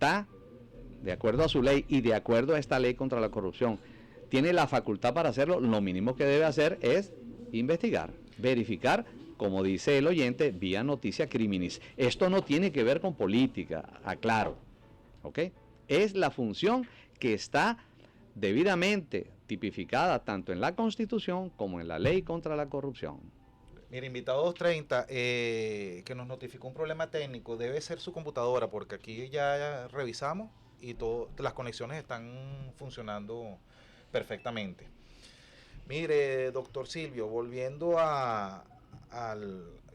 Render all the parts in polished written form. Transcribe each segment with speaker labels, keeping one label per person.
Speaker 1: está, de acuerdo a su ley y de acuerdo a esta ley contra la corrupción, tiene la facultad para hacerlo, lo mínimo que debe hacer es investigar, verificar, como dice el oyente, vía noticia criminis. Esto no tiene que ver con política, aclaro, ¿ok? Es la función que está debidamente tipificada tanto en la Constitución como en la ley contra la corrupción.
Speaker 2: Mira, invitado 230, que nos notificó un problema técnico, debe ser su computadora, porque aquí ya revisamos y las conexiones están funcionando perfectamente. Mire, doctor Silvio, volviendo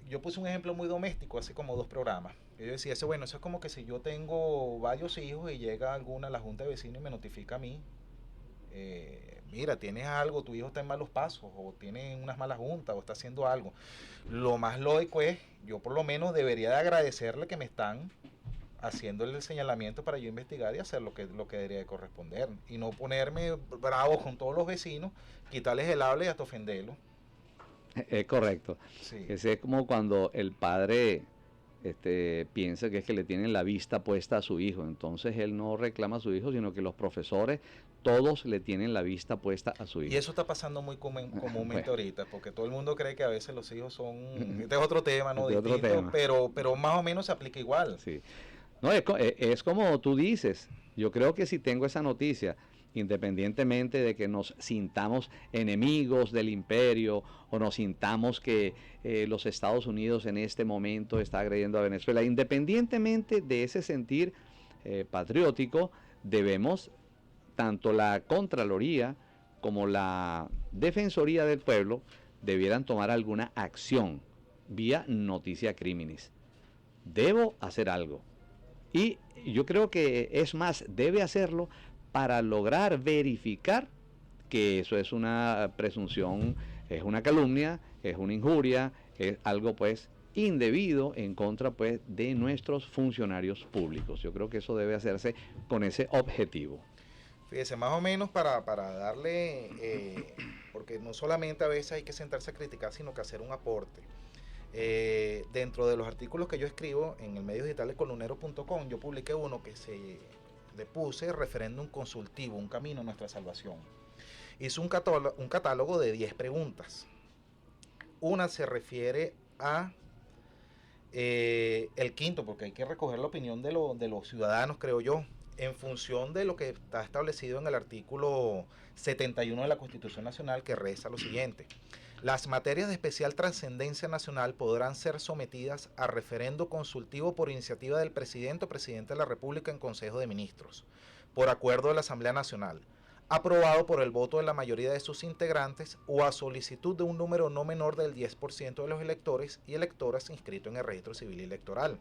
Speaker 2: yo puse un ejemplo muy doméstico hace como 2 programas. Yo decía, bueno, eso es como que si yo tengo varios hijos y llega alguna a la junta de vecinos y me notifica a mí, mira, tienes algo, tu hijo está en malos pasos, o tiene unas malas juntas, o está haciendo algo. Lo más lógico es, yo por lo menos debería de agradecerle que me están haciéndole el señalamiento para yo investigar y hacer lo que debería de corresponder, y no ponerme bravo con todos los vecinos, quitarles el habla y hasta ofenderlo.
Speaker 1: Es correcto.
Speaker 2: Sí.
Speaker 1: Ese es como cuando el padre piensa que es que le tienen la vista puesta a su hijo, entonces él no reclama a su hijo, sino que los profesores todos le tienen la vista puesta a su hijo.
Speaker 2: Y eso está pasando muy comúnmente
Speaker 1: bueno,
Speaker 2: ahorita, porque todo el mundo cree que a veces los hijos son, este es otro tema, ¿no?
Speaker 1: Este
Speaker 2: Distinto,
Speaker 1: otro tema.
Speaker 2: Pero más o menos se aplica igual.
Speaker 1: Sí. No, es como tú dices, yo creo que si tengo esa noticia, independientemente de que nos sintamos enemigos del imperio o nos sintamos que los Estados Unidos en este momento está agrediendo a Venezuela, independientemente de ese sentir patriótico, debemos, tanto la Contraloría como la Defensoría del Pueblo, debieran tomar alguna acción vía noticia criminis. Debo hacer algo. Y yo creo que es más, debe hacerlo para lograr verificar que eso es una presunción, es una calumnia, es una injuria, es algo pues indebido en contra pues de nuestros funcionarios públicos. Yo creo que eso debe hacerse con ese objetivo.
Speaker 2: Fíjese, más o menos para darle, porque no solamente a veces hay que sentarse a criticar, sino que hacer un aporte. Dentro de los artículos que yo escribo en el medio digital de colunero.com, yo publiqué uno que le puse referéndum consultivo, un camino a nuestra salvación. Hice un catálogo de 10 preguntas. Una se refiere a el quinto, porque hay que recoger la opinión de los ciudadanos, creo yo, en función de lo que está establecido en el artículo 71 de la Constitución Nacional, que reza lo siguiente: las materias de especial trascendencia nacional podrán ser sometidas a referendo consultivo por iniciativa del presidente o presidente de la República en Consejo de Ministros, por acuerdo de la Asamblea Nacional, aprobado por el voto de la mayoría de sus integrantes o a solicitud de un número no menor del 10% de los electores y electoras inscritos en el registro civil electoral.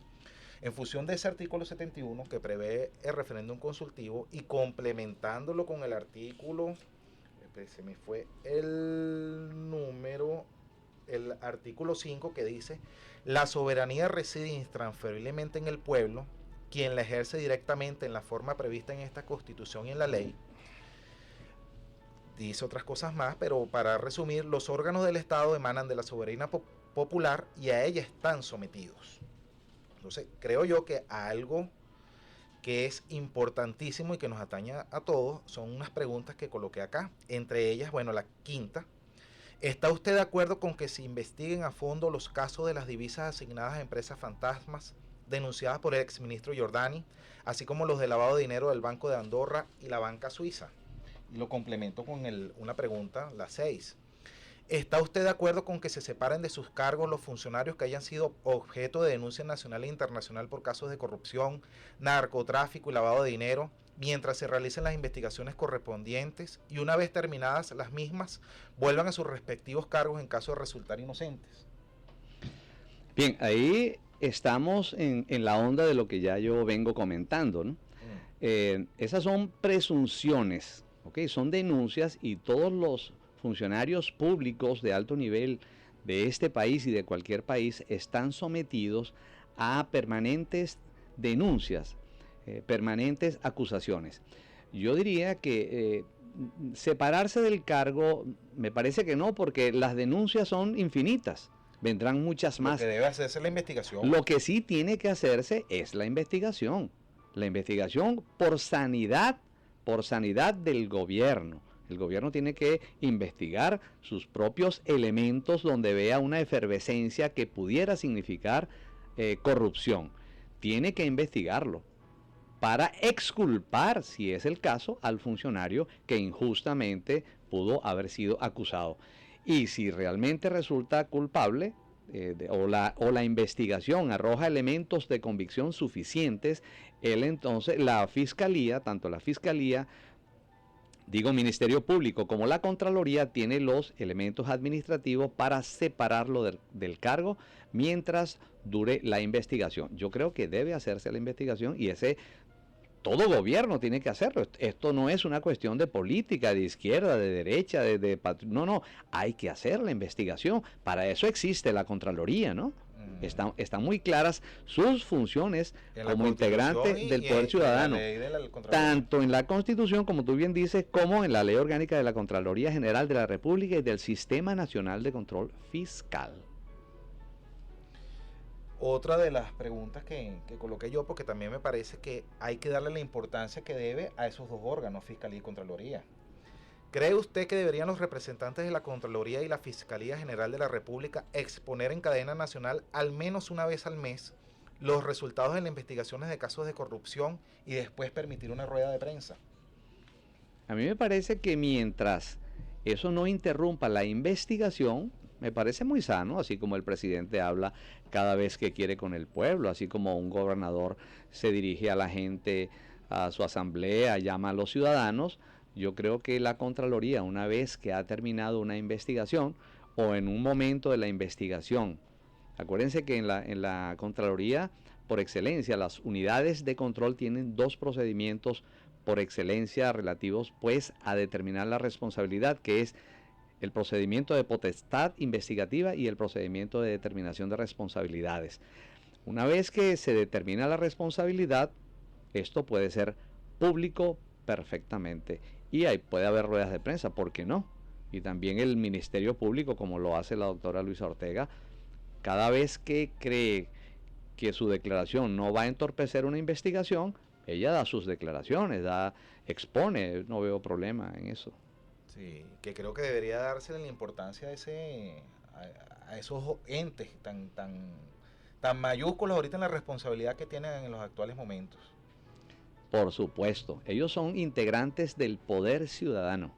Speaker 2: En función de ese artículo 71 que prevé el referéndum consultivo y complementándolo con el artículo, se me fue el número, el artículo 5 que dice: la soberanía reside intransferiblemente en el pueblo, quien la ejerce directamente en la forma prevista en esta Constitución y en la ley. Dice otras cosas más, pero para resumir, los órganos del Estado emanan de la soberanía popular y a ella están sometidos. Entonces, creo yo que algo que es importantísimo y que nos atañe a todos son unas preguntas que coloqué acá. Entre ellas, bueno, la quinta: ¿está usted de acuerdo con que se investiguen a fondo los casos de las divisas asignadas a empresas fantasmas denunciadas por el exministro Giordani, así como los de lavado de dinero del Banco de Andorra y la banca suiza? Y lo complemento con una pregunta, la 6. ¿Está usted de acuerdo con que se separen de sus cargos los funcionarios que hayan sido objeto de denuncia nacional e internacional por casos de corrupción, narcotráfico y lavado de dinero, mientras se realicen las investigaciones correspondientes y una vez terminadas las mismas vuelvan a sus respectivos cargos en caso de resultar inocentes?
Speaker 1: Bien, ahí estamos en la onda de lo que ya yo vengo comentando, ¿no? Esas son presunciones, ¿ok? Son denuncias y todos los funcionarios públicos de alto nivel de este país y de cualquier país están sometidos a permanentes denuncias, permanentes acusaciones. Yo diría que separarse del cargo, me parece que no, porque las denuncias son infinitas, vendrán muchas más.
Speaker 2: Lo que debe hacerse es la investigación.
Speaker 1: Lo que sí tiene que hacerse es la investigación. La investigación por sanidad del gobierno. El gobierno tiene que investigar sus propios elementos donde vea una efervescencia que pudiera significar corrupción. Tiene que investigarlo para exculpar, si es el caso, al funcionario que injustamente pudo haber sido acusado. Y si realmente resulta culpable, o la investigación arroja elementos de convicción suficientes, entonces la fiscalía, tanto la fiscalía, Ministerio Público como la Contraloría, tiene los elementos administrativos para separarlo del cargo mientras dure la investigación. Yo creo que debe hacerse la investigación y todo gobierno tiene que hacerlo. Esto no es una cuestión de política, de izquierda, de derecha, no, hay que hacer la investigación. Para eso existe la Contraloría, ¿no? Están muy claras sus funciones como integrante del Poder Ciudadano, tanto en la Constitución, como tú bien dices, como en la Ley Orgánica de la Contraloría General de la República y del Sistema Nacional de Control Fiscal.
Speaker 2: Otra de las preguntas que coloqué yo, porque también me parece que hay que darle la importancia que debe a esos dos órganos, Fiscalía y Contraloría. ¿Cree usted que deberían los representantes de la Contraloría y la Fiscalía General de la República exponer en cadena nacional al menos una vez al mes los resultados de las investigaciones de casos de corrupción y después permitir una rueda de prensa?
Speaker 1: A mí me parece que mientras eso no interrumpa la investigación, me parece muy sano, así como el presidente habla cada vez que quiere con el pueblo, así como un gobernador se dirige a la gente, a su asamblea, llama a los ciudadanos. Yo creo que la Contraloría, una vez que ha terminado una investigación o en un momento de la investigación, acuérdense que en la Contraloría, por excelencia, las unidades de control tienen dos procedimientos por excelencia relativos pues a determinar la responsabilidad, que es el procedimiento de potestad investigativa y el procedimiento de determinación de responsabilidades. Una vez que se determina la responsabilidad, esto puede ser público perfectamente y ahí puede haber ruedas de prensa, ¿por qué no? Y también el Ministerio Público, como lo hace la doctora Luisa Ortega, cada vez que cree que su declaración no va a entorpecer una investigación, ella da sus declaraciones, expone, no veo problema en eso.
Speaker 2: Sí, que creo que debería dársele la importancia a esos entes tan mayúsculos ahorita en la responsabilidad que tienen en los actuales momentos.
Speaker 1: Por supuesto, ellos son integrantes del Poder Ciudadano.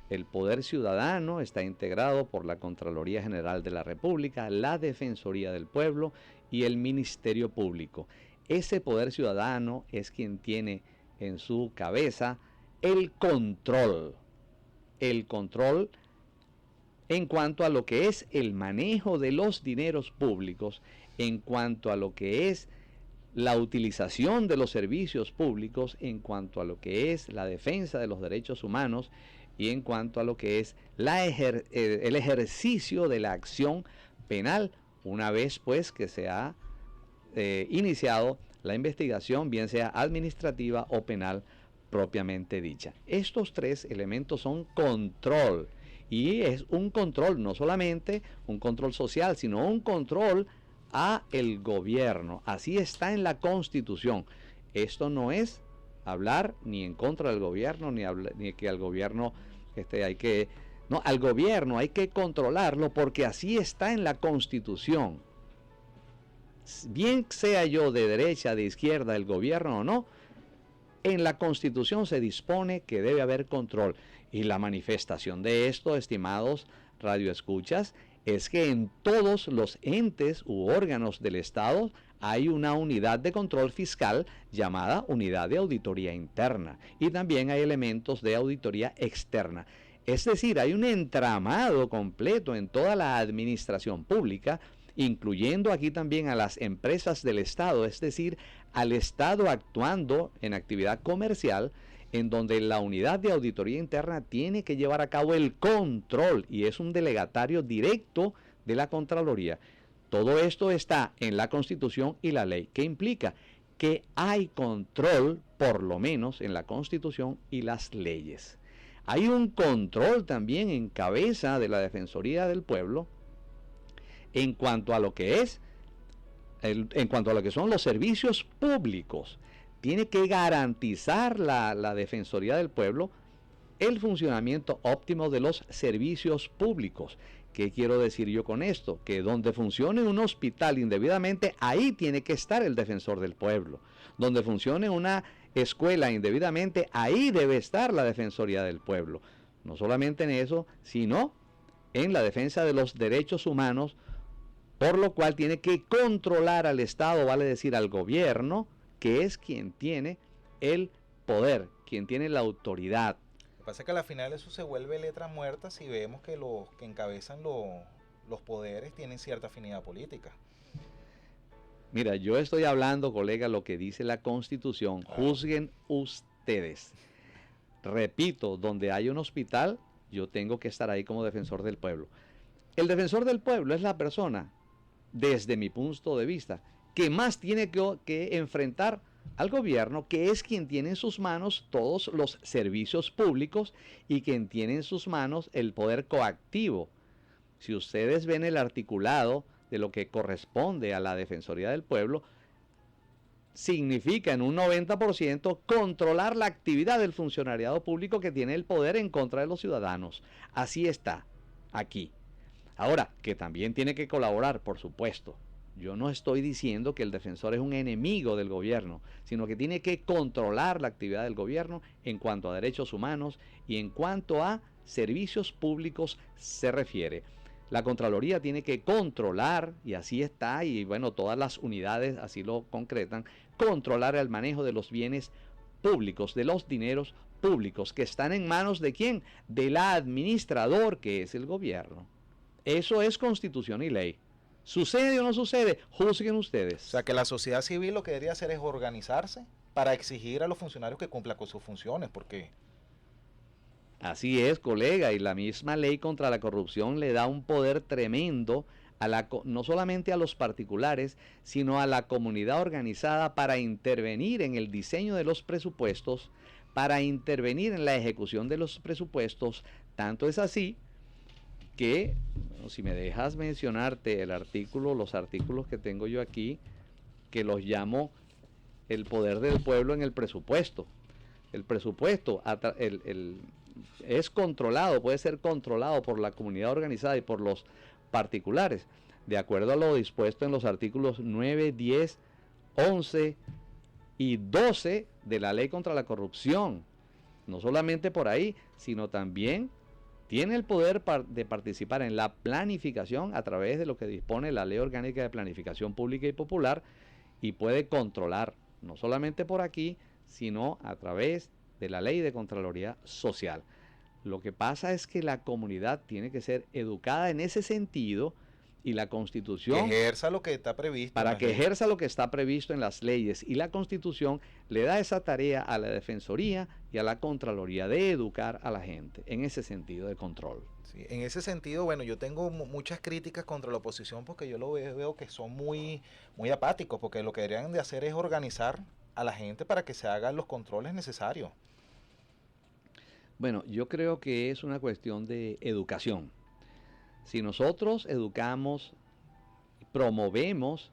Speaker 1: El Poder Ciudadano está integrado por la Contraloría General de la República, la Defensoría del Pueblo y el Ministerio Público. Ese Poder Ciudadano es quien tiene en su cabeza el control en cuanto a lo que es el manejo de los dineros públicos, en cuanto a lo que es la utilización de los servicios públicos, en cuanto a lo que es la defensa de los derechos humanos y en cuanto a lo que es el ejercicio de la acción penal, una vez pues que se ha iniciado la investigación, bien sea administrativa o penal propiamente dicha. Estos tres elementos son control, y es un control, no solamente un control social, sino un control a el gobierno. Así está en la Constitución. Esto no es hablar ni en contra del gobierno, ni que al gobierno al gobierno hay que controlarlo, porque así está en la Constitución. Bien sea yo de derecha, de izquierda, el gobierno o no, en la Constitución se dispone que debe haber control. Y la manifestación de esto, estimados radioescuchas, es que en todos los entes u órganos del Estado hay una unidad de control fiscal llamada unidad de auditoría interna, y también hay elementos de auditoría externa. Es decir, hay un entramado completo en toda la administración pública, incluyendo aquí también a las empresas del Estado, es decir, al Estado actuando en actividad comercial, en donde la unidad de auditoría interna tiene que llevar a cabo el control y es un delegatario directo de la Contraloría. Todo esto está en la Constitución y la ley, que implica que hay control, por lo menos en la Constitución y las leyes. Hay un control también en cabeza de la Defensoría del Pueblo en cuanto a lo que son los servicios públicos, tiene que garantizar la Defensoría del Pueblo el funcionamiento óptimo de los servicios públicos. ¿Qué quiero decir yo con esto? Que donde funcione un hospital indebidamente, ahí tiene que estar el defensor del pueblo. Donde funcione una escuela indebidamente, ahí debe estar la Defensoría del Pueblo. No solamente en eso, sino en la defensa de los derechos humanos, por lo cual tiene que controlar al Estado, vale decir al gobierno, que es quien tiene el poder, quien tiene la autoridad.
Speaker 2: Lo que pasa es que al final eso se vuelve letra muerta si vemos que los que encabezan los poderes tienen cierta afinidad política.
Speaker 1: Mira, yo estoy hablando, colega, lo que dice la Constitución. Juzguen ustedes. Repito, donde hay un hospital, yo tengo que estar ahí como defensor del pueblo. El defensor del pueblo es la persona, desde mi punto de vista, que más tiene que enfrentar al gobierno, que es quien tiene en sus manos todos los servicios públicos y quien tiene en sus manos el poder coactivo. Si ustedes ven el articulado de lo que corresponde a la Defensoría del Pueblo, significa en un 90% controlar la actividad del funcionariado público que tiene el poder en contra de los ciudadanos. Así está, aquí. Ahora, que también tiene que colaborar, por supuesto. Yo no estoy diciendo que el defensor es un enemigo del gobierno, sino que tiene que controlar la actividad del gobierno en cuanto a derechos humanos y en cuanto a servicios públicos se refiere. La Contraloría tiene que controlar, y así está, y bueno, todas las unidades así lo concretan, controlar el manejo de los bienes públicos, de los dineros públicos, que están en manos ¿de quién? Del administrador, que es el gobierno. Eso es constitución y ley. ¿Sucede o no sucede? Juzguen ustedes.
Speaker 2: O sea, que la sociedad civil lo que debería hacer es organizarse para exigir a los funcionarios que cumplan con sus funciones, porque...
Speaker 1: Así es, colega, y la misma ley contra la corrupción le da un poder tremendo no solamente a los particulares, sino a la comunidad organizada para intervenir en el diseño de los presupuestos, para intervenir en la ejecución de los presupuestos. Tanto es así que, si me dejas mencionarte los artículos que tengo yo aquí, que los llamo el poder del pueblo en el presupuesto. El presupuesto es controlado, puede ser controlado por la comunidad organizada y por los particulares, de acuerdo a lo dispuesto en los artículos 9, 10, 11 y 12 de la Ley contra la Corrupción. No solamente por ahí, sino también tiene el poder de participar en la planificación a través de lo que dispone la Ley Orgánica de Planificación Pública y Popular, y puede controlar, no solamente por aquí, sino a través de la Ley de Contraloría Social. Lo que pasa es que la comunidad tiene que ser educada en ese sentido, y la Constitución...
Speaker 2: Que ejerza lo que está previsto.
Speaker 1: Para que ejerza lo que está previsto en las leyes, y la Constitución le da esa tarea a la Defensoría y a la Contraloría de educar a la gente en ese sentido de control.
Speaker 2: Sí, en ese sentido, bueno, yo tengo muchas críticas contra la oposición porque yo lo veo que son muy apáticos, porque lo que deberían de hacer es organizar a la gente para que se hagan los controles necesarios.
Speaker 1: Bueno, yo creo que es una cuestión de educación. Si nosotros educamos, promovemos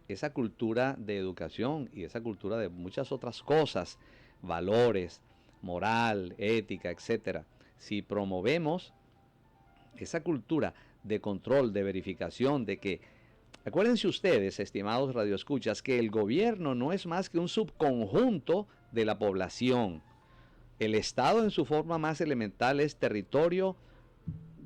Speaker 1: esa cultura de educación y esa cultura de muchas otras cosas, valores, moral, ética, etcétera, si promovemos esa cultura de control, de verificación, de que, acuérdense ustedes, estimados radioescuchas, que el gobierno no es más que un subconjunto de la población. El Estado en su forma más elemental es territorio,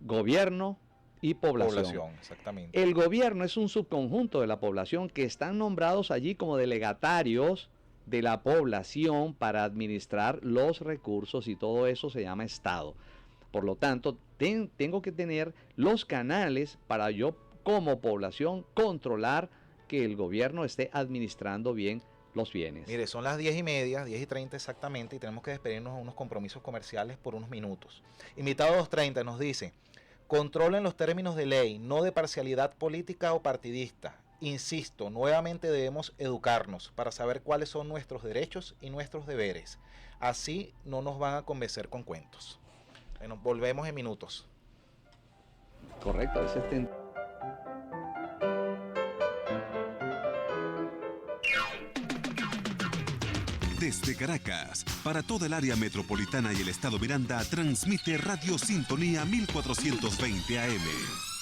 Speaker 1: gobierno y población.
Speaker 2: Exactamente.
Speaker 1: El gobierno es un subconjunto de la población que están nombrados allí como delegatarios de la población para administrar los recursos, y todo eso se llama Estado. Por lo tanto, tengo que tener los canales para yo como población controlar que el gobierno esté administrando bien los bienes.
Speaker 2: Mire, son las 10:30, 10:30 exactamente, y tenemos que despedirnos a unos compromisos comerciales por unos minutos. Invitado 230 nos dice: controlen los términos de ley, no de parcialidad política o partidista. Insisto, nuevamente debemos educarnos para saber cuáles son nuestros derechos y nuestros deberes. Así no nos van a convencer con cuentos. Bueno, volvemos en minutos.
Speaker 1: Correcto, a veces
Speaker 3: Desde Caracas, para toda el área metropolitana y el estado Miranda, transmite Radio Sintonía 1420 AM.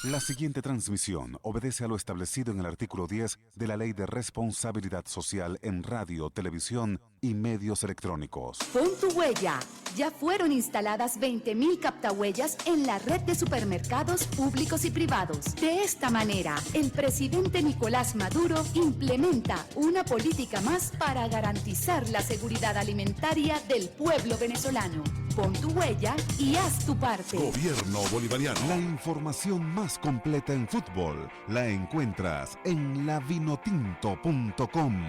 Speaker 3: La siguiente transmisión obedece a lo establecido en el artículo 10 de la Ley de Responsabilidad Social en Radio, Televisión y Medios Electrónicos.
Speaker 4: Pon tu huella. Ya fueron instaladas 20.000 captahuellas en la red de supermercados públicos y privados. De esta manera, el presidente Nicolás Maduro implementa una política más para garantizar la seguridad alimentaria del pueblo venezolano. Pon tu huella y haz tu parte.
Speaker 3: Gobierno Bolivariano. La información más completa en fútbol la encuentras en lavinotinto.com.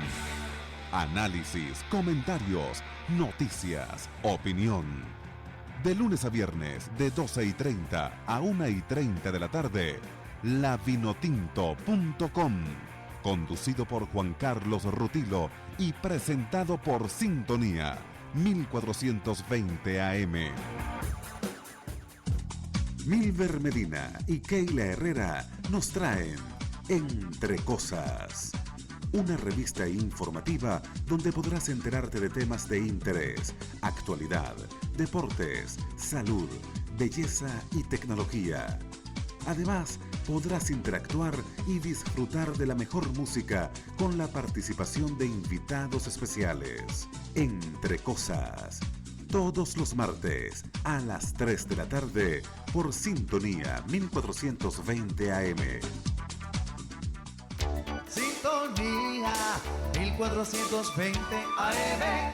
Speaker 3: Análisis, comentarios, noticias, opinión. De lunes a viernes, de 12:30 a 1:30 de la tarde, lavinotinto.com. Conducido por Juan Carlos Rutilo y presentado por Sintonía 1420 AM. Milber Medina y Keila Herrera nos traen Entre Cosas, una revista informativa donde podrás enterarte de temas de interés, actualidad, deportes, salud, belleza y tecnología. Además, podrás interactuar y disfrutar de la mejor música con la participación de invitados especiales. Entre Cosas, todos los martes a las 3 de la tarde por Sintonía 1420 AM.
Speaker 5: Sintonía 1420 AM.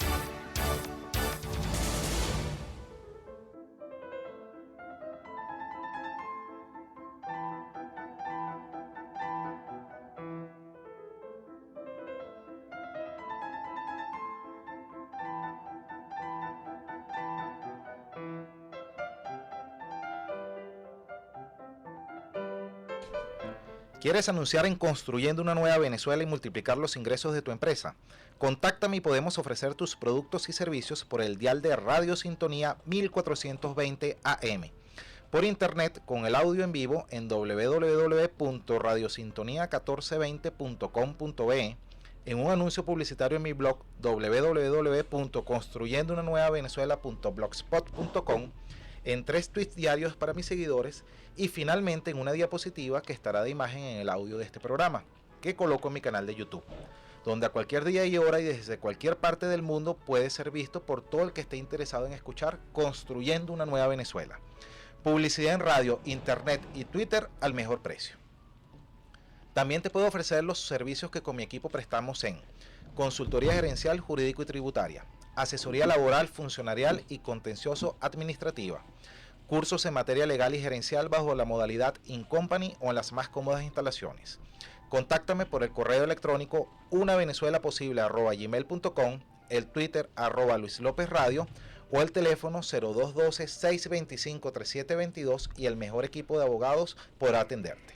Speaker 2: ¿Quieres anunciar en Construyendo una Nueva Venezuela y multiplicar los ingresos de tu empresa? Contáctame y podemos ofrecer tus productos y servicios por el dial de Radio Sintonía 1420 AM. Por internet con el audio en vivo en www.radiosintonía1420.com.be, en un anuncio publicitario en mi blog www.construyendounanuevavenezuela.blogspot.com, en 3 tweets diarios para mis seguidores y finalmente en una diapositiva que estará de imagen en el audio de este programa, que coloco en mi canal de YouTube, donde a cualquier día y hora y desde cualquier parte del mundo puede ser visto por todo el que esté interesado en escuchar Construyendo una Nueva Venezuela. Publicidad en radio, internet y Twitter al mejor precio. También te puedo ofrecer los servicios que con mi equipo prestamos en consultoría gerencial, jurídico y tributaria, asesoría laboral, funcionarial y contencioso administrativa, cursos en materia legal y gerencial bajo la modalidad in-company o en las más cómodas instalaciones. Contáctame por el correo electrónico unavenezuelaposible@gmail.com, el Twitter @LuisLópezRadio o el teléfono 0212-625-3722 y el mejor equipo de abogados podrá atenderte.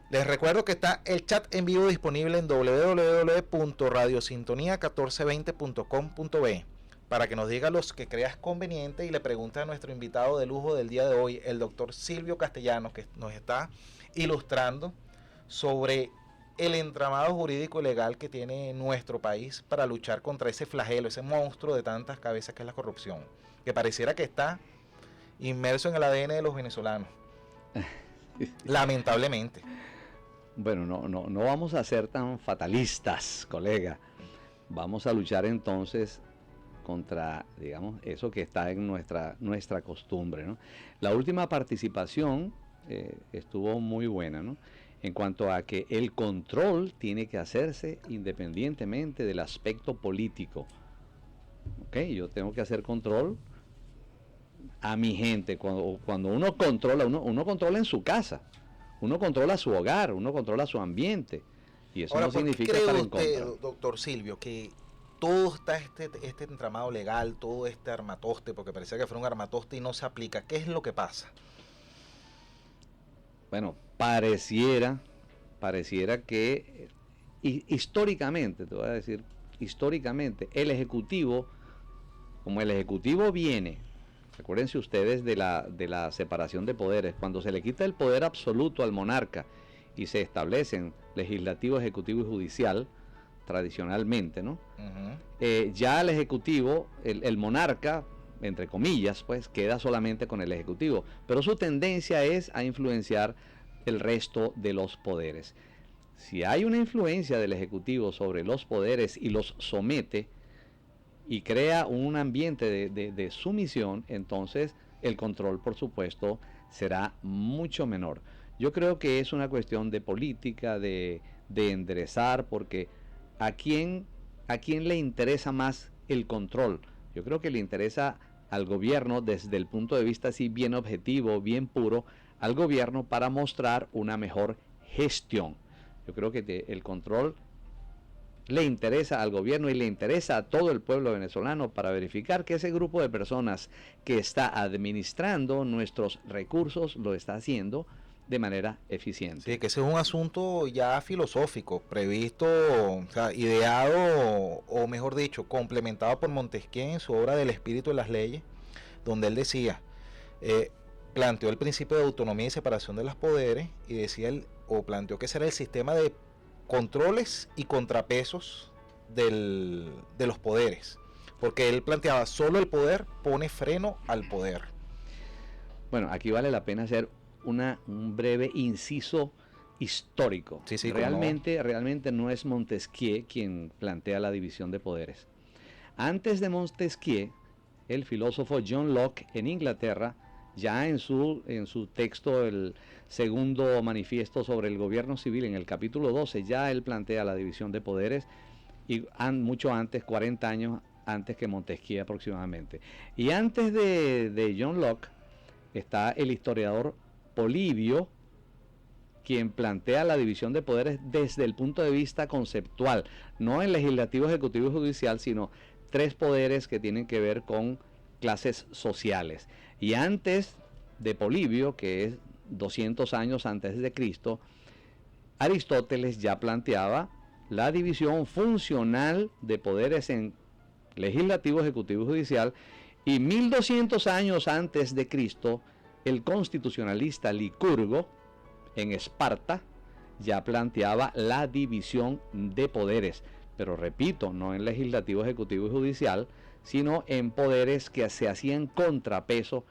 Speaker 2: Les recuerdo que está el chat en vivo disponible en www.radiosintonía1420.com.be para que nos diga los que creas conveniente y le pregunte a nuestro invitado de lujo del día de hoy, el doctor Silvio Castellanos, que nos está ilustrando sobre el entramado jurídico y legal que tiene nuestro país para luchar contra ese flagelo, ese monstruo de tantas cabezas que es la corrupción, que pareciera que está inmerso en el ADN de los venezolanos. Lamentablemente.
Speaker 1: Bueno, no vamos a ser tan fatalistas, colega. Vamos a luchar entonces contra, digamos, eso que está en nuestra costumbre, ¿no? La última participación estuvo muy buena, ¿no? En cuanto a que el control tiene que hacerse independientemente del aspecto político. ¿Ok? Yo tengo que hacer control a mi gente. Cuando uno controla, uno controla en su casa. Uno controla su hogar, uno controla su ambiente. Y eso
Speaker 2: ahora,
Speaker 1: no significa
Speaker 2: ¿cree
Speaker 1: estar en
Speaker 2: usted,
Speaker 1: contra.
Speaker 2: doctor Silvio, que todo está este entramado legal, todo este armatoste, porque parecía que fuera un armatoste y no se aplica? ¿Qué es lo que pasa?
Speaker 1: Bueno, pareciera que históricamente, te voy a decir, históricamente, el Ejecutivo, como el Ejecutivo viene, recuérdense ustedes de la separación de poderes, cuando se le quita el poder absoluto al monarca y se establecen legislativo, ejecutivo y judicial, tradicionalmente, ¿no?
Speaker 2: Ujú.
Speaker 1: Ya el ejecutivo, el monarca, entre comillas, pues queda solamente con el ejecutivo, pero su tendencia es a influenciar el resto de los poderes. Si hay una influencia del ejecutivo sobre los poderes y los somete y crea un ambiente de sumisión, entonces el control, por supuesto, será mucho menor. Yo creo que es una cuestión de política, de enderezar, porque ¿a quién, ¿a quién le interesa más el control? Yo creo que le interesa al gobierno desde el punto de vista así bien objetivo, bien puro, al gobierno para mostrar una mejor gestión. Yo creo que el control le interesa al gobierno y le interesa a todo el pueblo venezolano para verificar que ese grupo de personas que está administrando nuestros recursos lo está haciendo de manera eficiente.
Speaker 2: Sí, que ese es un asunto ya filosófico, previsto, o sea, ideado, o mejor dicho, complementado por Montesquieu en su obra del espíritu de las leyes, donde él decía, planteó el principio de autonomía y separación de los poderes, y decía o planteó que ese era el sistema de controles y contrapesos de los poderes, porque él planteaba, solo el poder pone freno al poder.
Speaker 1: Bueno, aquí vale la pena hacer un breve inciso histórico.
Speaker 2: Sí, sí,
Speaker 1: Realmente no es Montesquieu quien plantea la división de poderes. Antes de Montesquieu, el filósofo John Locke en Inglaterra, ya en su texto, el segundo manifiesto sobre el gobierno civil, en el capítulo 12, ya él plantea la división de poderes, y mucho antes, 40 años antes que Montesquieu aproximadamente. Y antes de John Locke está el historiador Polibio, quien plantea la división de poderes desde el punto de vista conceptual, no en legislativo, ejecutivo y judicial, sino tres poderes que tienen que ver con clases sociales. Y antes de Polibio, que es 200 años antes de Cristo, Aristóteles ya planteaba la división funcional de poderes en legislativo, ejecutivo y judicial, y 1200 años antes de Cristo, el constitucionalista Licurgo, en Esparta, ya planteaba la división de poderes, pero repito, no en legislativo, ejecutivo y judicial, sino en poderes que se hacían contrapeso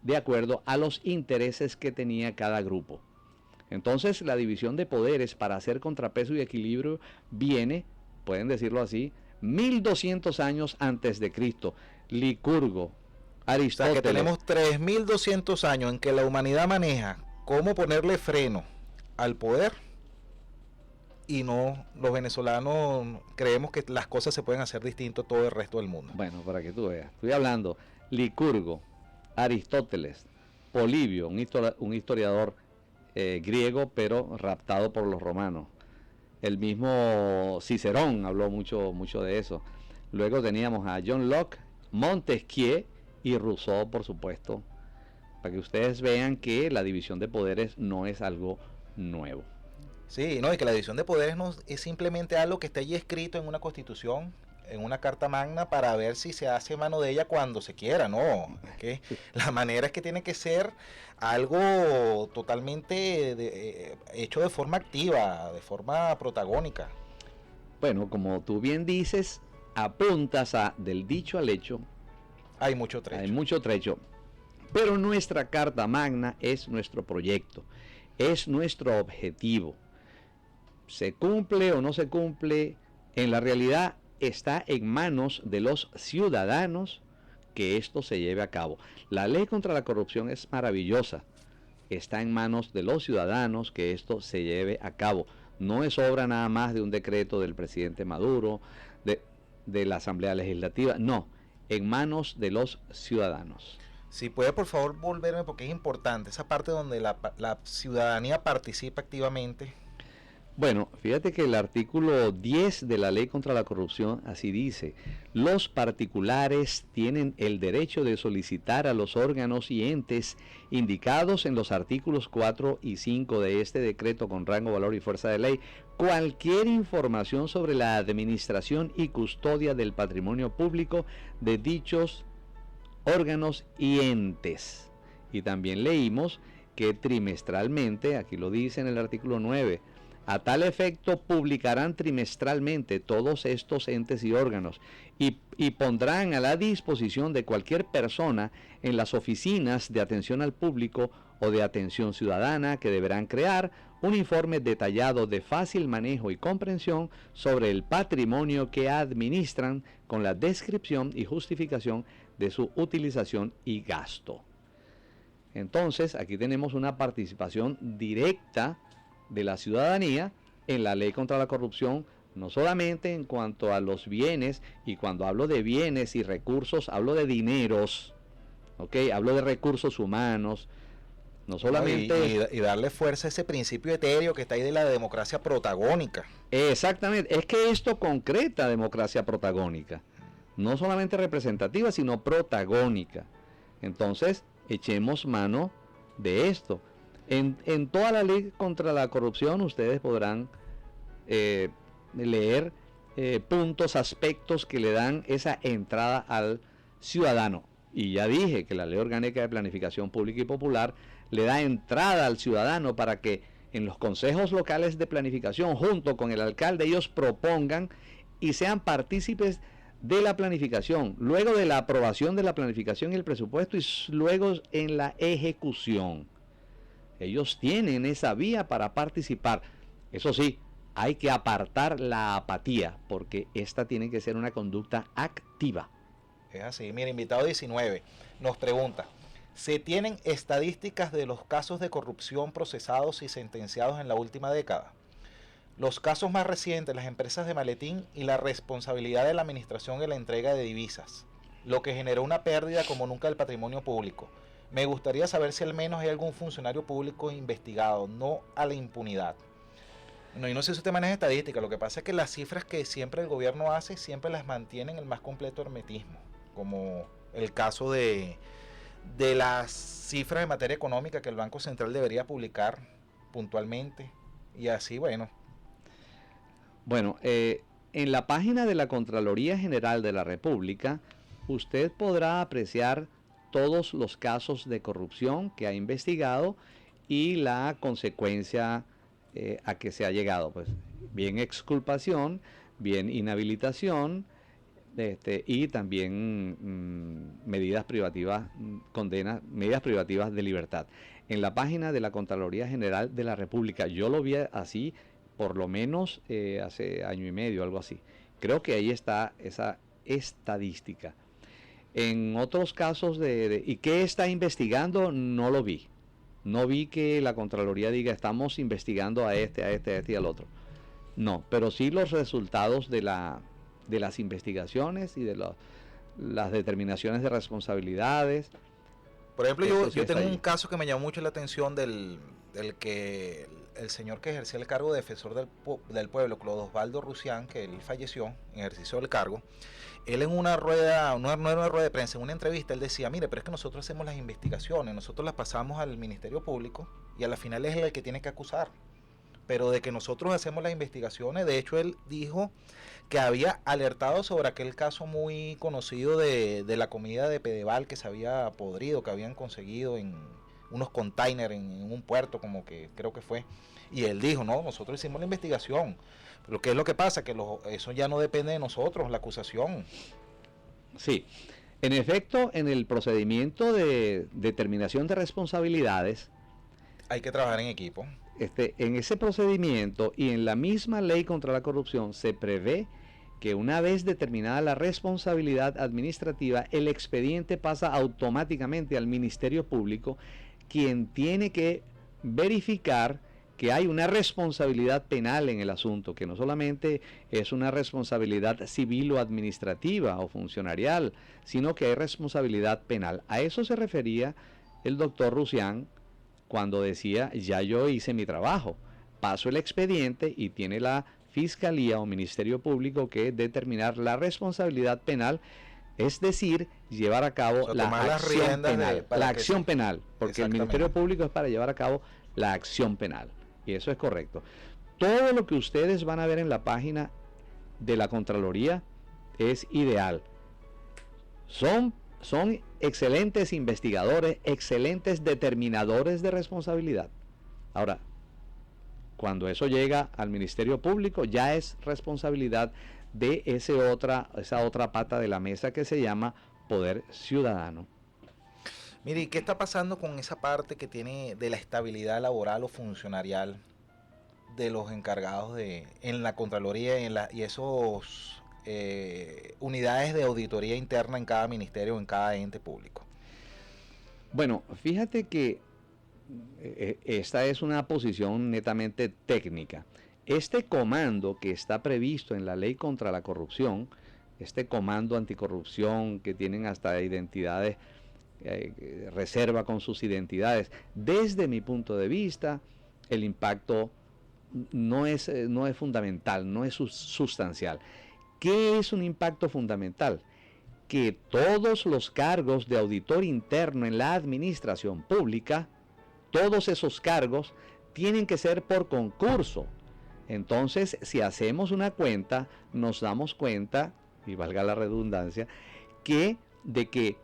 Speaker 1: de acuerdo a los intereses que tenía cada grupo. Entonces la división de poderes para hacer contrapeso y equilibrio viene, pueden decirlo así, 1200 años antes de Cristo. Licurgo, Aristóteles.
Speaker 2: O sea que tenemos 3200 años en que la humanidad maneja cómo ponerle freno al poder, y no, los venezolanos creemos que las cosas se pueden hacer distinto a todo el resto del mundo.
Speaker 1: Bueno, para que tú veas. Estoy hablando Licurgo, Aristóteles, Polibio, un historiador griego, pero raptado por los romanos. El mismo Cicerón habló mucho de eso. Luego teníamos a John Locke, Montesquieu y Rousseau, por supuesto, para que ustedes vean que la división de poderes no es algo nuevo.
Speaker 2: Sí, no, y que la división de poderes no es simplemente algo que está allí escrito en una constitución, en una carta magna, para ver si se hace mano de ella cuando se quiera, no. Es que la manera es que tiene que ser algo totalmente hecho de forma activa, de forma protagónica.
Speaker 1: Bueno, como tú bien dices, apuntas a del dicho al hecho.
Speaker 2: Hay mucho trecho.
Speaker 1: Hay mucho trecho. Pero nuestra carta magna es nuestro proyecto, es nuestro objetivo. Se cumple o no se cumple, en la realidad está en manos de los ciudadanos que esto se lleve a cabo. La ley contra la corrupción es maravillosa. Está en manos de los ciudadanos que esto se lleve a cabo. No es obra nada más de un decreto del presidente Maduro, de la Asamblea Legislativa. No, en manos de los ciudadanos.
Speaker 2: Si puede, por favor, volverme, porque es importante esa parte donde la ciudadanía participa activamente.
Speaker 1: Bueno, fíjate que el artículo 10 de la Ley contra la Corrupción así dice: los particulares tienen el derecho de solicitar a los órganos y entes indicados en los artículos 4 y 5 de este decreto con rango, valor y fuerza de ley cualquier información sobre la administración y custodia del patrimonio público de dichos órganos y entes. Y también leímos que trimestralmente, aquí lo dice en el artículo 9, A tal efecto, publicarán trimestralmente todos estos entes y órganos y pondrán a la disposición de cualquier persona en las oficinas de atención al público o de atención ciudadana que deberán crear un informe detallado de fácil manejo y comprensión sobre el patrimonio que administran con la descripción y justificación de su utilización y gasto. Entonces, aquí tenemos una participación directa de la ciudadanía en la ley contra la corrupción, no solamente en cuanto a los bienes, y cuando hablo de bienes y recursos, hablo de dineros, ¿ok? Hablo de recursos humanos, no solamente...
Speaker 2: Y darle fuerza a ese principio etéreo que está ahí de la democracia protagónica.
Speaker 1: Exactamente, es que esto concreta democracia protagónica, no solamente representativa, sino protagónica. Entonces, echemos mano de esto. En toda la ley contra la corrupción ustedes podrán leer puntos, aspectos que le dan esa entrada al ciudadano. Y ya dije que la Ley Orgánica de Planificación Pública y Popular le da entrada al ciudadano para que en los consejos locales de planificación, junto con el alcalde, ellos propongan y sean partícipes de la planificación, luego de la aprobación de la planificación y el presupuesto, y luego en la ejecución. Ellos tienen esa vía para participar. Eso sí, hay que apartar la apatía, porque esta tiene que ser una conducta activa.
Speaker 2: Es así. Mira, invitado 19 nos pregunta: ¿se tienen estadísticas de los casos de corrupción procesados y sentenciados en la última década? Los casos más recientes, las empresas de maletín y la responsabilidad de la administración en la entrega de divisas, lo que generó una pérdida como nunca del patrimonio público. Me gustaría saber si al menos hay algún funcionario público investigado, no a la impunidad. No, y no sé si usted maneja estadística, lo que pasa es que las cifras que siempre el gobierno hace, siempre las mantiene en el más completo hermetismo, como el caso de las cifras de materia económica que el Banco Central debería publicar puntualmente, y así, bueno.
Speaker 1: Bueno, en la página de la Contraloría General de la República, usted podrá apreciar todos los casos de corrupción que ha investigado y la consecuencia a que se ha llegado, pues bien exculpación, bien inhabilitación, y también medidas privativas, condenas, medidas privativas de libertad. En la página de la Contraloría General de la República, yo lo vi así por lo menos hace año y medio, algo así. Creo que ahí está esa estadística. En otros casos ¿y qué está investigando? No lo vi. No vi que la Contraloría diga estamos investigando a este y al otro. No, pero sí los resultados de las investigaciones y de las determinaciones de responsabilidades.
Speaker 2: Por ejemplo, yo tengo un caso que me llamó mucho la atención del que el señor que ejercía el cargo de defensor del pueblo, Clodo Osvaldo Rusián, que él falleció en ejercicio del cargo. Él en una rueda, no era una rueda de prensa, en una entrevista, él decía: mire, pero es que nosotros hacemos las investigaciones, nosotros las pasamos al Ministerio Público y a la final es él el que tiene que acusar. Pero de que nosotros hacemos las investigaciones, de hecho él dijo que había alertado sobre aquel caso muy conocido de la comida de Pedeval que se había podrido, que habían conseguido en unos containers en un puerto, como que creo que fue. Y él dijo: no, nosotros hicimos la investigación. Pero ¿qué es lo que pasa? Que eso ya no depende de nosotros, la acusación.
Speaker 1: Sí, en efecto, en el procedimiento de determinación de responsabilidades,
Speaker 2: hay que trabajar en equipo.
Speaker 1: En ese procedimiento y en la misma ley contra la corrupción se prevé que una vez determinada la responsabilidad administrativa, el expediente pasa automáticamente al Ministerio Público, quien tiene que verificar que hay una responsabilidad penal en el asunto, que no solamente es una responsabilidad civil o administrativa o funcionarial, sino que hay responsabilidad penal. A eso se refería el doctor Rusián cuando decía: ya yo hice mi trabajo, paso el expediente y tiene la Fiscalía o Ministerio Público que determinar la responsabilidad penal, es decir, llevar a cabo la acción penal. La acción penal, porque el Ministerio Público es para llevar a cabo la acción penal. Y eso es correcto. Todo lo que ustedes van a ver en la página de la Contraloría es ideal. Son excelentes investigadores, excelentes determinadores de responsabilidad. Ahora, cuando eso llega al Ministerio Público, ya es responsabilidad de esa otra pata de la mesa que se llama Poder Ciudadano.
Speaker 2: Mire, ¿y qué está pasando con esa parte que tiene de la estabilidad laboral o funcionarial de los encargados en la Contraloría y esos unidades de auditoría interna en cada ministerio o en cada ente público?
Speaker 1: Bueno, fíjate que esta es una posición netamente técnica. Este comando que está previsto en la ley contra la corrupción, este comando anticorrupción que tienen hasta identidades, reserva con sus identidades, desde mi punto de vista, el impacto no es fundamental, no es sustancial. ¿Qué es un impacto fundamental? Que todos los cargos de auditor interno en la administración pública, todos esos cargos tienen que ser por concurso. Entonces, si hacemos una cuenta, nos damos cuenta, y valga la redundancia, de que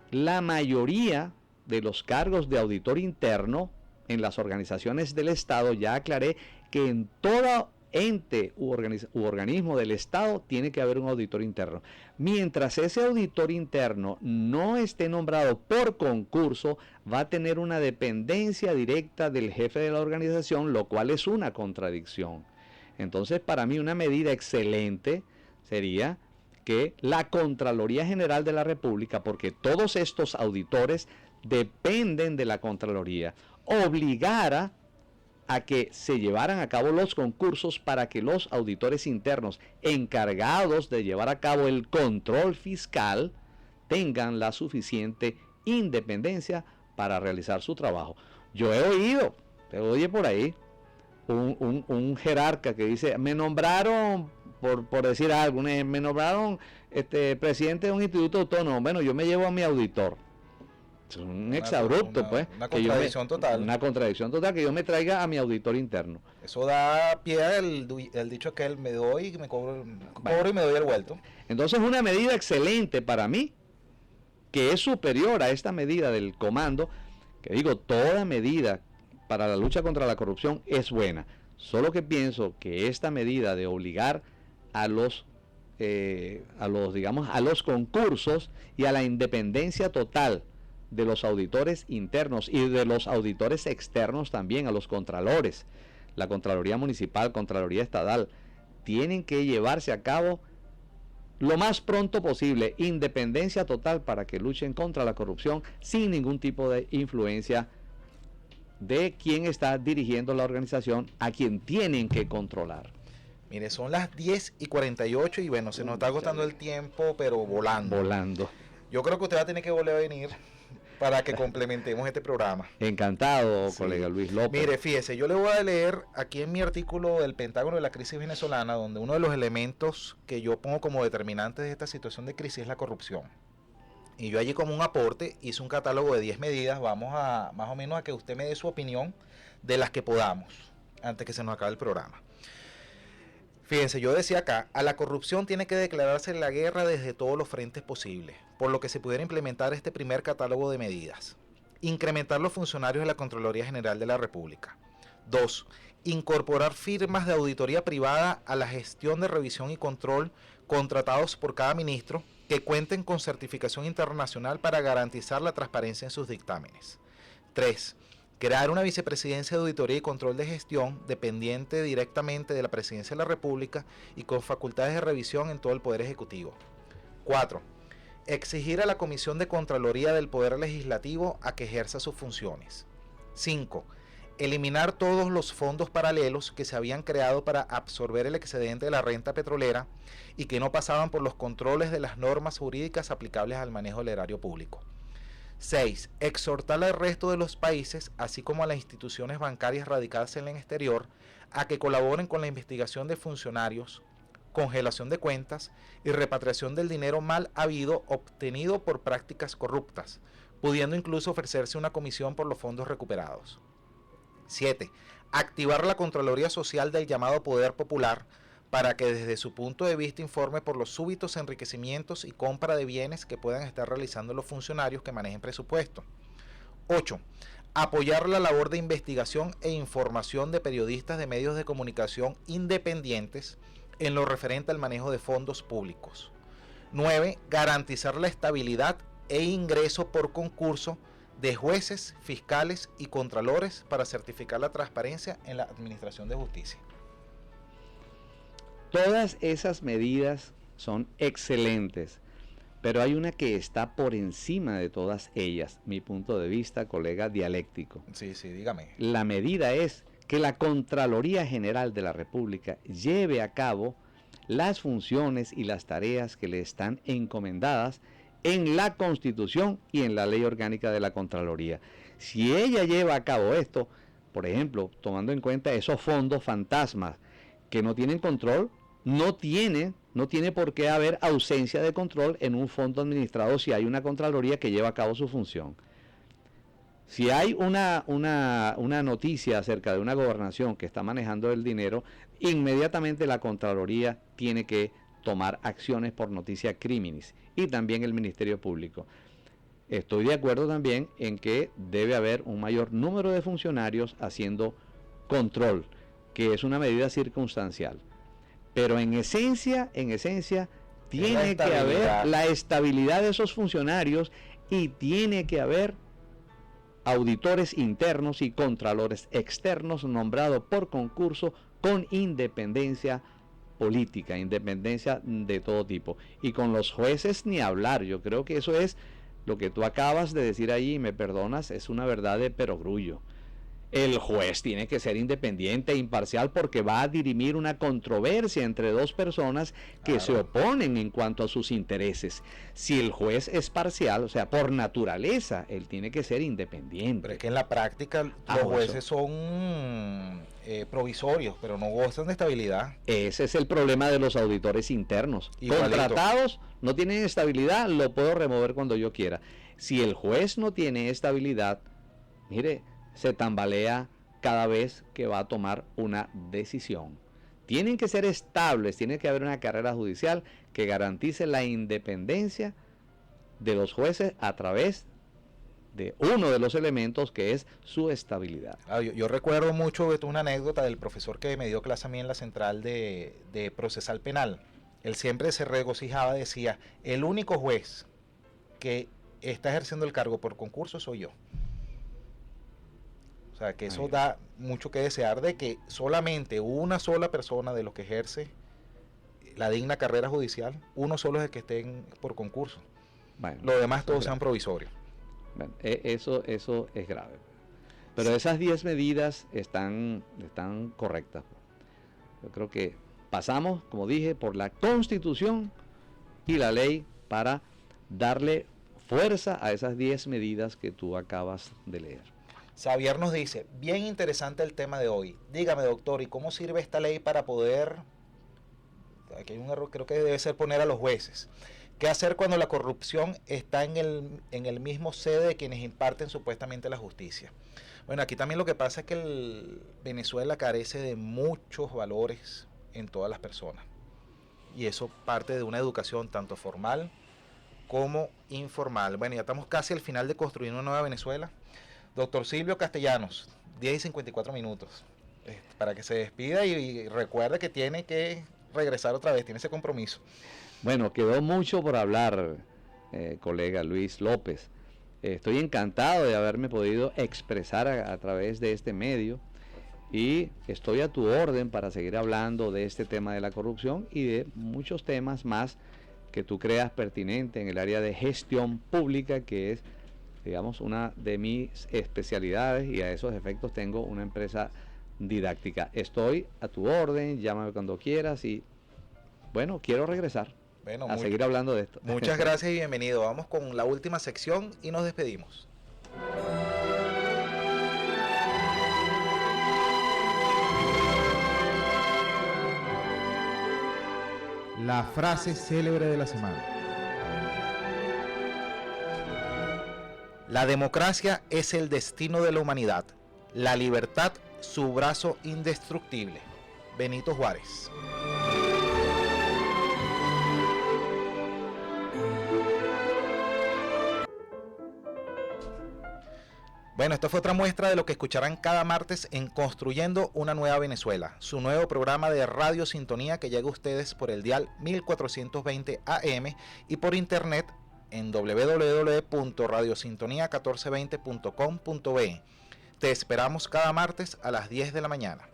Speaker 1: la mayoría de los cargos de auditor interno en las organizaciones del Estado, ya aclaré que en todo ente u organismo del Estado tiene que haber un auditor interno. Mientras ese auditor interno no esté nombrado por concurso, va a tener una dependencia directa del jefe de la organización, lo cual es una contradicción. Entonces, para mí una medida excelente sería que la Contraloría General de la República, porque todos estos auditores dependen de la Contraloría, obligara a que se llevaran a cabo los concursos para que los auditores internos encargados de llevar a cabo el control fiscal tengan la suficiente independencia para realizar su trabajo. Yo he oído, te oye por ahí, un jerarca que dice, me nombraron, por decir algo, me nombraron presidente de un instituto autónomo, bueno, yo me llevo a mi auditor. Es un exabrupto, pues.
Speaker 2: Una contradicción total.
Speaker 1: Una contradicción total, que yo me traiga a mi auditor interno.
Speaker 2: Eso da pie al dicho que él me doy y me cobro y me doy el vuelto.
Speaker 1: Entonces, una medida excelente para mí, que es superior a esta medida del comando, que digo, toda medida para la lucha contra la corrupción es buena. Solo que pienso que esta medida de obligar a los concursos y a la independencia total de los auditores internos y de los auditores externos también, a los contralores, la Contraloría Municipal, Contraloría Estatal, tienen que llevarse a cabo lo más pronto posible, independencia total para que luchen contra la corrupción sin ningún tipo de influencia de quien está dirigiendo la organización, a quien tienen que controlar.
Speaker 2: Mire, son las 10:48 y bueno, se nos está agotando el tiempo, pero volando.
Speaker 1: Volando.
Speaker 2: Yo creo que usted va a tener que volver a venir para que complementemos este programa.
Speaker 1: Encantado,
Speaker 2: Sí.
Speaker 1: colega Luis López.
Speaker 2: Mire, fíjese, yo le voy a leer aquí en mi artículo del Pentágono de la crisis venezolana, donde uno de los elementos que yo pongo como determinantes de esta situación de crisis es la corrupción. Y yo allí, como un aporte, hice un catálogo de 10 medidas. Vamos a más o menos a que usted me dé su opinión de las que podamos, antes que se nos acabe el programa. Fíjense, yo decía acá, a la corrupción tiene que declararse la guerra desde todos los frentes posibles, por lo que se pudiera implementar este primer catálogo de medidas. Incrementar los funcionarios de la Contraloría General de la República. 2. Incorporar firmas de auditoría privada a la gestión de revisión y control contratados por cada ministro que cuenten con certificación internacional para garantizar la transparencia en sus dictámenes. 3. Crear una vicepresidencia de auditoría y control de gestión dependiente directamente de la Presidencia de la República y con facultades de revisión en todo el Poder Ejecutivo. 4. Exigir a la Comisión de Contraloría del Poder Legislativo a que ejerza sus funciones. 5. Eliminar todos los fondos paralelos que se habían creado para absorber el excedente de la renta petrolera y que no pasaban por los controles de las normas jurídicas aplicables al manejo del erario público. 6. Exhortar al resto de los países, así como a las instituciones bancarias radicadas en el exterior, a que colaboren con la investigación de funcionarios, congelación de cuentas y repatriación del dinero mal habido obtenido por prácticas corruptas, pudiendo incluso ofrecerse una comisión por los fondos recuperados. 7. Activar la Contraloría Social del llamado Poder Popular para que desde su punto de vista informe por los súbitos enriquecimientos y compra de bienes que puedan estar realizando los funcionarios que manejen presupuesto. 8. apoyar la labor de investigación e información de periodistas de medios de comunicación independientes en lo referente al manejo de fondos públicos. 9. Garantizar la estabilidad e ingreso por concurso de jueces, fiscales y contralores para certificar la transparencia en la administración de justicia.
Speaker 1: Todas esas medidas son excelentes, pero hay una que está por encima de todas ellas, mi punto de vista, colega dialéctico.
Speaker 2: Sí, dígame.
Speaker 1: La medida es que la Contraloría General de la República lleve a cabo las funciones y las tareas que le están encomendadas en la Constitución y en la Ley Orgánica de la Contraloría. Si ella lleva a cabo esto, por ejemplo, tomando en cuenta esos fondos fantasmas que no tienen control, no tiene por qué haber ausencia de control en un fondo administrado si hay una Contraloría que lleva a cabo su función. Si hay una noticia acerca de una gobernación que está manejando el dinero, inmediatamente la Contraloría tiene que tomar acciones por noticia criminis, y también el Ministerio Público. Estoy de acuerdo también en que debe haber un mayor número de funcionarios haciendo control, que es una medida circunstancial. Pero en esencia, tiene que haber la estabilidad de esos funcionarios y tiene que haber auditores internos y contralores externos nombrados por concurso con independencia política, independencia de todo tipo. Y con los jueces ni hablar. Yo creo que eso es lo que tú acabas de decir ahí, y me perdonas, es una verdad de perogrullo. El juez tiene que ser independiente e imparcial porque va a dirimir una controversia entre dos personas que se oponen en cuanto a sus intereses. Si el juez es parcial, o sea, por naturaleza, él tiene que ser independiente.
Speaker 2: Pero es que en la práctica los jueces son provisorios, pero no gozan de estabilidad.
Speaker 1: Ese es el problema de los auditores internos.
Speaker 2: Igualito.
Speaker 1: Contratados, no tienen estabilidad, lo puedo remover cuando yo quiera. Si el juez no tiene estabilidad, mire, se tambalea cada vez que va a tomar una decisión. Tienen que ser estables, tiene que haber una carrera judicial que garantice la independencia de los jueces a través de uno de los elementos que es su estabilidad.
Speaker 2: Yo recuerdo mucho una anécdota del profesor que me dio clase a mí en la central de procesal penal. Él siempre se regocijaba, decía, el único juez que está ejerciendo el cargo por concurso soy yo. O sea, que eso da mucho que desear, de que solamente una sola persona de los que ejerce la digna carrera judicial, uno solo es el que esté por concurso.
Speaker 1: Bueno,
Speaker 2: los demás todos sean provisorios.
Speaker 1: Bueno, eso es grave. Pero esas 10 medidas están correctas. Yo creo que pasamos, como dije, por la Constitución y la ley para darle fuerza a esas 10 medidas que tú acabas de leer.
Speaker 2: Xavier nos dice, bien interesante el tema de hoy. Dígame, doctor, ¿y cómo sirve esta ley para poder... Aquí hay un error, creo que debe ser poner a los jueces. ¿Qué hacer cuando la corrupción está en el mismo sede de quienes imparten supuestamente la justicia? Bueno, aquí también lo que pasa es que Venezuela carece de muchos valores en todas las personas. Y eso parte de una educación tanto formal como informal. Bueno, ya estamos casi al final de construir una nueva Venezuela. Doctor Silvio Castellanos, 10:54, para que se despida y recuerde que tiene que regresar otra vez, tiene ese compromiso.
Speaker 1: Bueno, quedó mucho por hablar, colega Luis López. Estoy encantado de haberme podido expresar a través de este medio y estoy a tu orden para seguir hablando de este tema de la corrupción y de muchos temas más que tú creas pertinente en el área de gestión pública, que es, digamos, una de mis especialidades, y a esos efectos tengo una empresa didáctica. Estoy a tu orden, llámame cuando quieras y, bueno, quiero regresar a seguir hablando de esto.
Speaker 2: Muchas gracias y bienvenido. Vamos con la última sección y nos despedimos. La frase célebre de la semana. La democracia es el destino de la humanidad. La libertad, su brazo indestructible. Benito Juárez. Bueno, esta fue otra muestra de lo que escucharán cada martes en Construyendo una Nueva Venezuela, su nuevo programa de Radio Sintonía que llega a ustedes por el dial 1420 AM y por internet en www.radiosintonía1420.com.be. Te esperamos cada martes a las 10 de la mañana.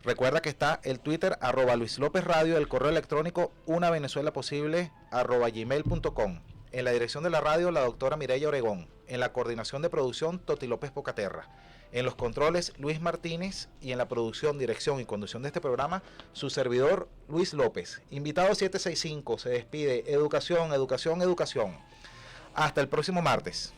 Speaker 2: Recuerda que está el Twitter @LuisLopezRadio, el correo electrónico unavenezuelaposible@gmail.com. En la dirección de la radio, la doctora Mireya Oregón. En la coordinación de producción, Toti López Pocaterra. En los controles, Luis Martínez. Y en la producción, dirección y conducción de este programa, su servidor, Luis López. Invitado 765, se despide. Educación, educación, educación. Hasta el próximo martes.